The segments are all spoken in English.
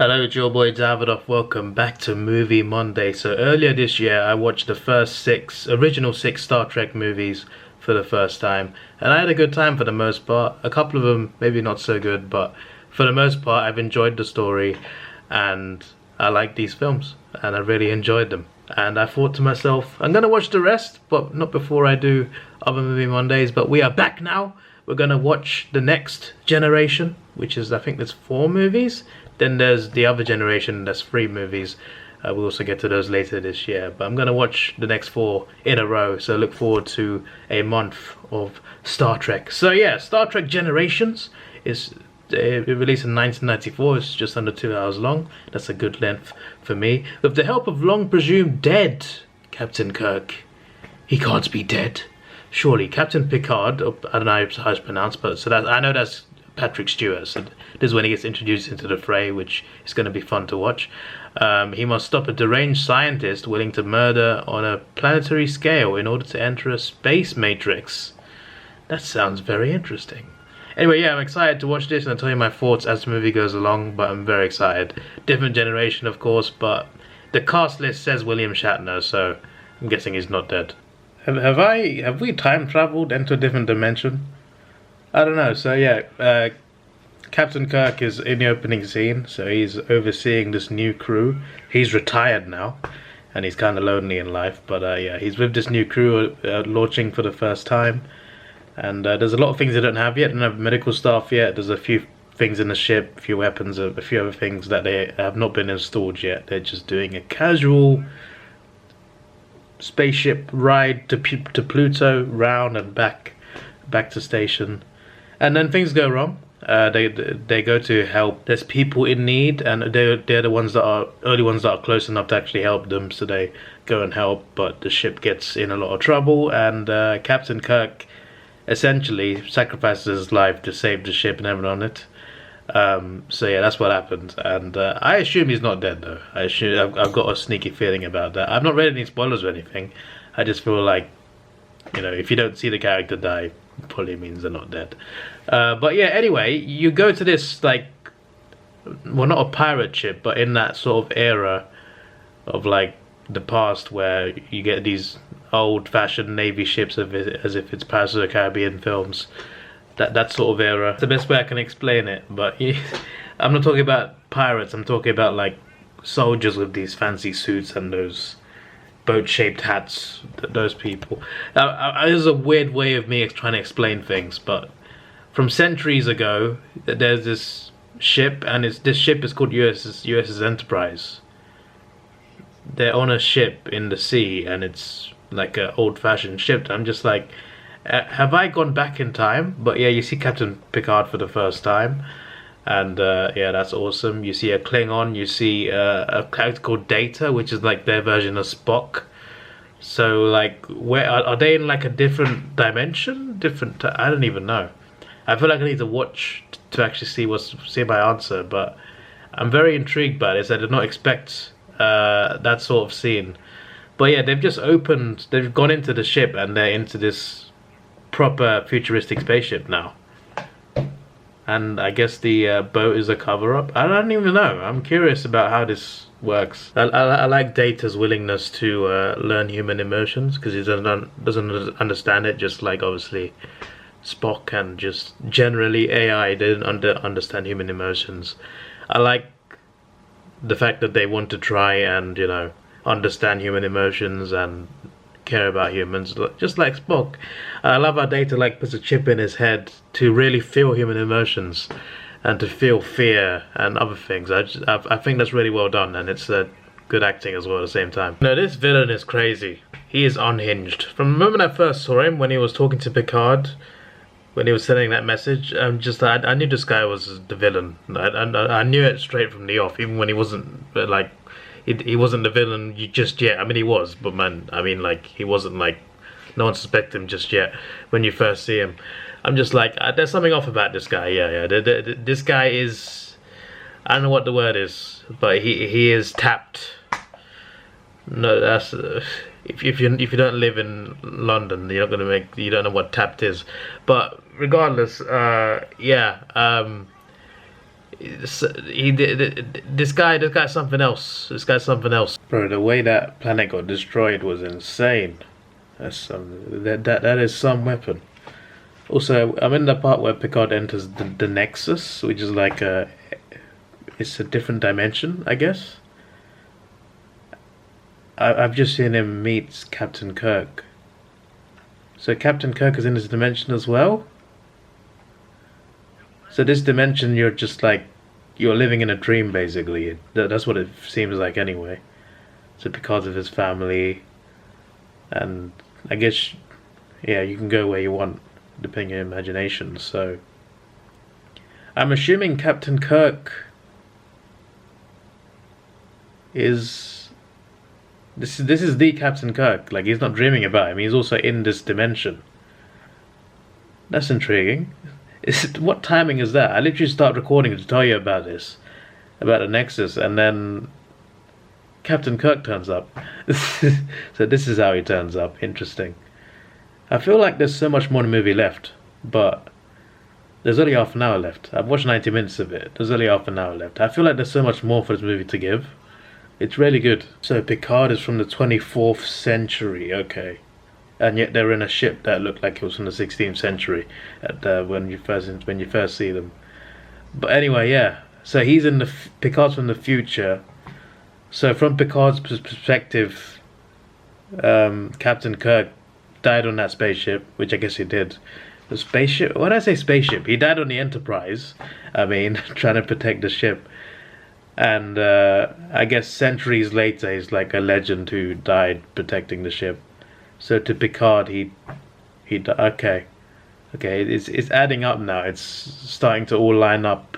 Hello, it's your boy Davidoff. Welcome back to Movie Monday. So earlier this year, I watched the first original six Star Trek movies for the first time, and I had a good time for the most part. A couple of them maybe not so good, but for the most part, I've enjoyed the story, and I like these films, and I really enjoyed them. And I thought to myself, I'm gonna watch the rest, but not before I do other Movie Mondays. But we are back now. We're gonna watch the next generation, which is, I think there's 4 movies. Then there's the other generation, there's 3 movies. We'll also get to those later this year. But I'm going to watch the next 4 in a row. So look forward to a month of Star Trek. So yeah, Star Trek Generations is it released in 1994. It's just under 2 hours long. That's a good length for me. With the help of long presumed dead Captain Kirk. He can't be dead. Surely. Captain Picard, I don't know how it's pronounced, but so that I know that's Patrick Stewart. So this is when he gets introduced into the fray, which is going to be fun to watch. He must stop a deranged scientist willing to murder on a planetary scale in order to enter a space matrix. That sounds very interesting. Anyway, yeah, I'm excited to watch this, and I'll tell you my thoughts as the movie goes along, but I'm very excited. Different generation, of course, but the cast list says William Shatner, so I'm guessing he's not dead. Have we time traveled into a different dimension? I don't know. So yeah, Captain Kirk is in the opening scene, so he's overseeing this new crew. He's retired now, and he's kind of lonely in life, but yeah, he's with this new crew launching for the first time, and there's a lot of things they don't have yet. They don't have medical staff yet. There's a few things in the ship, a few weapons, a few other things that they have not been installed yet. They're just doing a casual spaceship ride to Pluto, round and back to station. And then things go wrong. They go to help. There's people in need, and they're the ones that are early ones that are close enough to actually help them. So they go and help, but the ship gets in a lot of trouble, and Captain Kirk essentially sacrifices his life to save the ship and everyone on it. So yeah, that's what happened, and I assume he's not dead though. I've got a sneaky feeling about that. I've not read any spoilers or anything. I just feel like, you know, if you don't see the character die, probably means they're not dead. But yeah, anyway, you go to this, like, well, not a pirate ship, but in that sort of era of like the past where you get these old-fashioned navy ships as if it's Pirates of the Caribbean films. That sort of era. It's the best way I can explain it, but I'm not talking about pirates. I'm talking about like soldiers with these fancy suits and those boat-shaped hats, those people. This is a weird way of me trying to explain things, but from centuries ago, there's this ship, and this ship is called USS Enterprise. They're on a ship in the sea, and it's like an old-fashioned ship. I'm just like, have I gone back in time? But yeah, you see Captain Picard for the first time, and yeah, that's awesome. You see a Klingon, you see a character called Data, which is like their version of Spock. So like, where are they in like a different dimension? I don't even know. I feel like I need to watch to actually see my answer, but I'm very intrigued by this. I did not expect that sort of scene. But yeah, they've gone into the ship, and they're into this proper futuristic spaceship now. And I guess the boat is a cover-up. I don't even know. I'm curious about how this works. I like Data's willingness to learn human emotions, because he doesn't understand it, just like obviously Spock and just generally AI didn't understand human emotions. I like the fact that they want to try and, you know, understand human emotions and care about humans, just like Spock. I love how Data like puts a chip in his head to really feel human emotions and to feel fear and other things. I think that's really well done, and it's good acting as well at the same time. No, this villain is crazy. He is unhinged. From the moment I first saw him, when he was talking to Picard, when he was sending that message, I knew this guy was the villain. I knew it straight from the off, even when he wasn't like. He wasn't the villain just yet. I mean, he was, but man, I mean, like, he wasn't like, no one suspected him just yet when you first see him. I'm just like, there's something off about this guy. Yeah. This guy is, I don't know what the word is, but he is tapped. No, that's if you don't live in London, you don't know what tapped is. But regardless, yeah. This guy's something else. This guy's something else. Bro, the way that planet got destroyed was insane. That is some weapon. Also, I'm in the part where Picard enters the Nexus, which is like it's a different dimension, I guess. I've just seen him meet Captain Kirk. So Captain Kirk is in this dimension as well? So this dimension, you're just like, you're living in a dream basically. That's what it seems like anyway. So because of his family, and I guess, yeah, you can go where you want, depending on your imagination. So I'm assuming Captain Kirk is... This is the Captain Kirk. Like, he's not dreaming about him. He's also in this dimension. That's intriguing. What timing is that? I literally start recording to tell you about this, about the Nexus, and then Captain Kirk turns up. So this is how he turns up. Interesting. I feel like there's so much more in the movie left, but there's only half an hour left. I've watched 90 minutes of it. There's only half an hour left. I feel like there's so much more for this movie to give. It's really good. So Picard is from the 24th century. Okay. And yet they're in a ship that looked like it was from the 16th century when you first see them. But anyway, yeah. So he's in Picard's from the future. So from Picard's perspective, Captain Kirk died on that spaceship, which I guess he did. The spaceship? Why did I say spaceship? He died on the Enterprise. I mean, trying to protect the ship. And I guess centuries later, he's like a legend who died protecting the ship. So to Picard, he okay, it's adding up now. It's starting to all line up.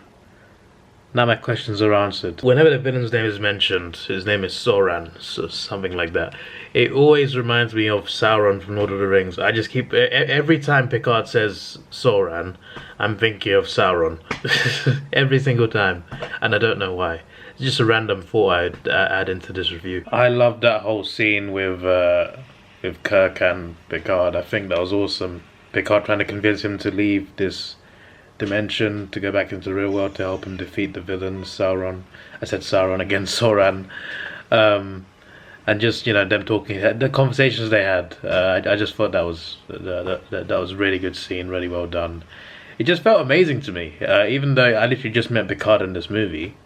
Now my questions are answered. Whenever the villain's name is mentioned, his name is Soran, so something like that. It always reminds me of Sauron from Lord of the Rings. I just keep every time Picard says Soran, I'm thinking of Sauron. Every single time, and I don't know why. It's just a random thought I'd add into this review. I love that whole scene with Kirk and Picard. I think that was awesome. Picard trying to convince him to leave this dimension to go back into the real world to help him defeat the villain Sauron. I said Sauron again, Soran. And just, you know, them talking, the conversations they had. I just thought that was a really good scene, really well done. It just felt amazing to me, even though I literally just met Picard in this movie.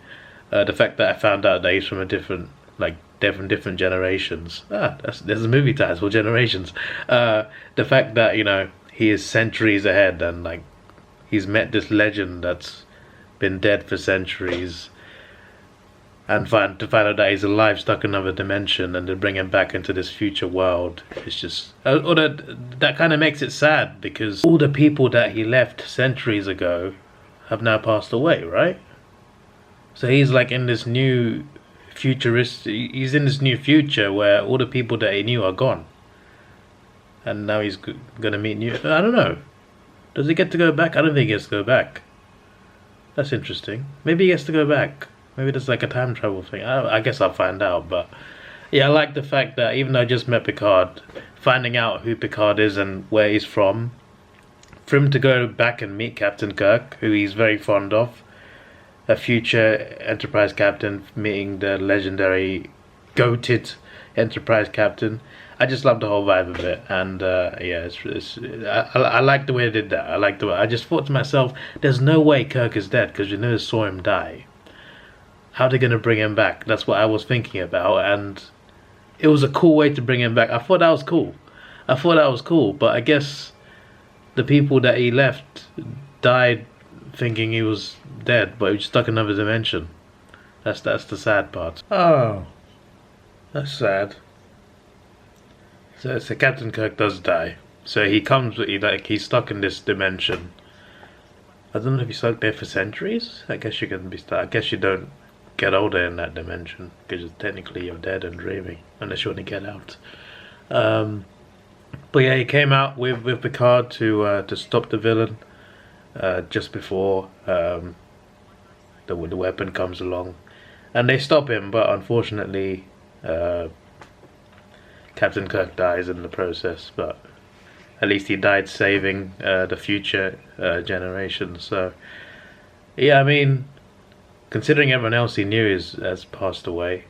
The fact that I found out that he's from a different generations. There's a movie title, Generations. The fact that, you know, he is centuries ahead and like he's met this legend that's been dead for centuries, and to find out that he's alive, stuck in another dimension, and to bring him back into this future world, it's just that kind of makes it sad, because all the people that he left centuries ago have now passed away, right? So he's like in this new he's in this new future where all the people that he knew are gone, and now he's gonna meet new. I don't know. Does he get to go back? I don't think he gets to go back. That's interesting. Maybe he gets to go back. Maybe there's like a time travel thing. I guess I'll find out. But yeah, I like the fact that even though I just met Picard, finding out who Picard is and where he's from, for him to go back and meet Captain Kirk, who he's very fond of, a future Enterprise captain meeting the legendary goated Enterprise captain. I just love the whole vibe of it, and yeah, I like the way they did that. I like the way. I just thought to myself, there's no way Kirk is dead, because you never saw him die. How are they gonna bring him back? That's what I was thinking about, and it was a cool way to bring him back. I thought that was cool. But I guess the people that he left died thinking he was dead, but he was stuck in another dimension. That's the sad part. Oh, that's sad. So Captain Kirk does die. So he comes with he's stuck in this dimension. I don't know if he's stuck there for centuries. I guess you can be stuck. I guess you don't get older in that dimension, because technically you're dead and dreaming unless you want to get out. But yeah, he came out with Picard to stop the villain. Just before the weapon comes along, and they stop him, but unfortunately Captain Kirk dies in the process, but at least he died saving the future generation. So yeah, I mean, considering everyone else he knew has passed away,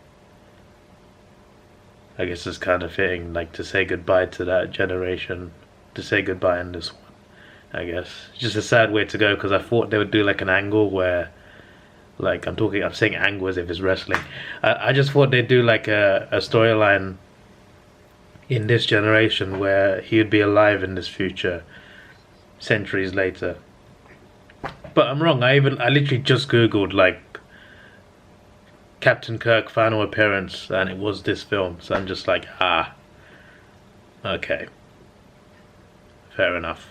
I guess it's kind of fitting, like, to say goodbye to that generation, to say goodbye in this one. I guess it's just a sad way to go, because I thought they would do like an angle where, like, I'm saying angle as if it's wrestling. I just thought they'd do like a storyline in this generation where he would be alive in this future, centuries later. But I'm wrong. I literally just googled like Captain Kirk final appearance, and it was this film. So I'm just like, okay, fair enough.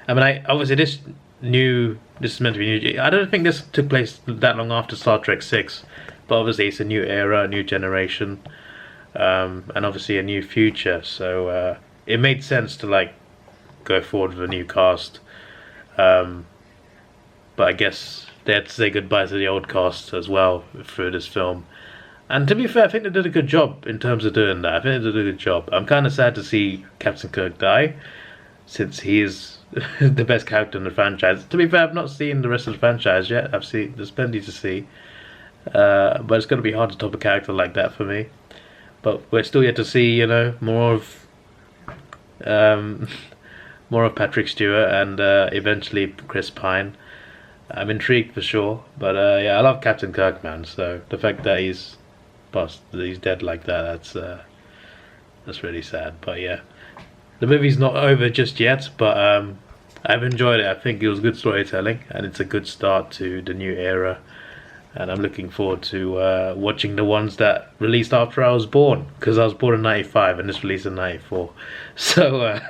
I mean, obviously this is meant to be new. I don't think this took place that long after Star Trek 6, but obviously it's a new era, a new generation, and obviously a new future. So it made sense to like go forward with a new cast. But I guess they had to say goodbye to the old cast as well through this film. And to be fair, I think they did a good job in terms of doing that. I think they did a good job. I'm kind of sad to see Captain Kirk die, since he is the best character in the franchise. To be fair, I've not seen the rest of the franchise yet. There's plenty to see. But it's going to be hard to top a character like that for me. But we're still yet to see, you know, more of Patrick Stewart and eventually Chris Pine. I'm intrigued for sure. But yeah, I love Captain Kirk, man. So the fact that he's dead like that, that's really sad. But yeah. The movie's not over just yet, but I've enjoyed it. I think it was good storytelling, and it's a good start to the new era. And I'm looking forward to watching the ones that released after I was born, because I was born in '95 and this released in '94. So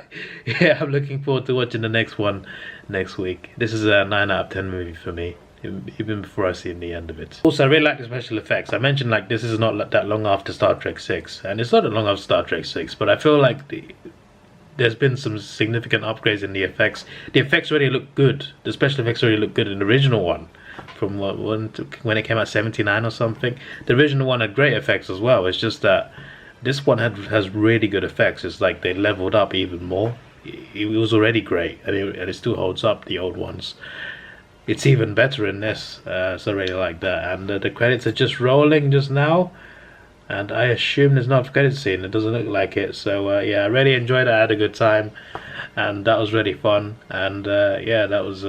yeah, I'm looking forward to watching the next one next week. This is a 9 out of 10 movie for me, even before I see the end of it. Also, I really like the special effects. I mentioned like this is not that long after Star Trek 6, and it's not that long after Star Trek 6, but I feel like there's been some significant upgrades in the effects. The effects already look good. The special effects already look good in the original one, from when it came out '79 or something. The original one had great effects as well. It's just that this one has really good effects. It's like they leveled up even more. It was already great, and it still holds up, the old ones. It's even better in this, so I really like that. And the credits are just rolling just now. And I assume there's not a credit scene. It doesn't look like it. So yeah, I really enjoyed it. I had a good time, and that was really fun. And yeah, that was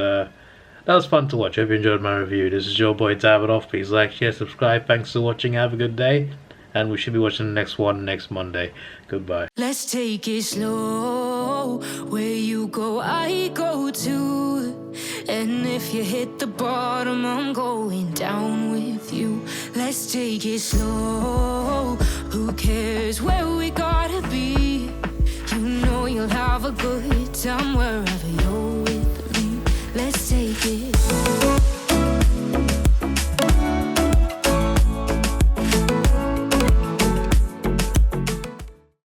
fun to watch. I hope you enjoyed my review. This is your boy Davidoff. Please like, share, subscribe. Thanks for watching. Have a good day, and we should be watching the next one next Monday. Goodbye. Let's take it slow. Where you go, I go too. And if you hit the bottom, I'm going down with you. Let's take it slow. Who cares where we gotta be? You know you'll have a good time wherever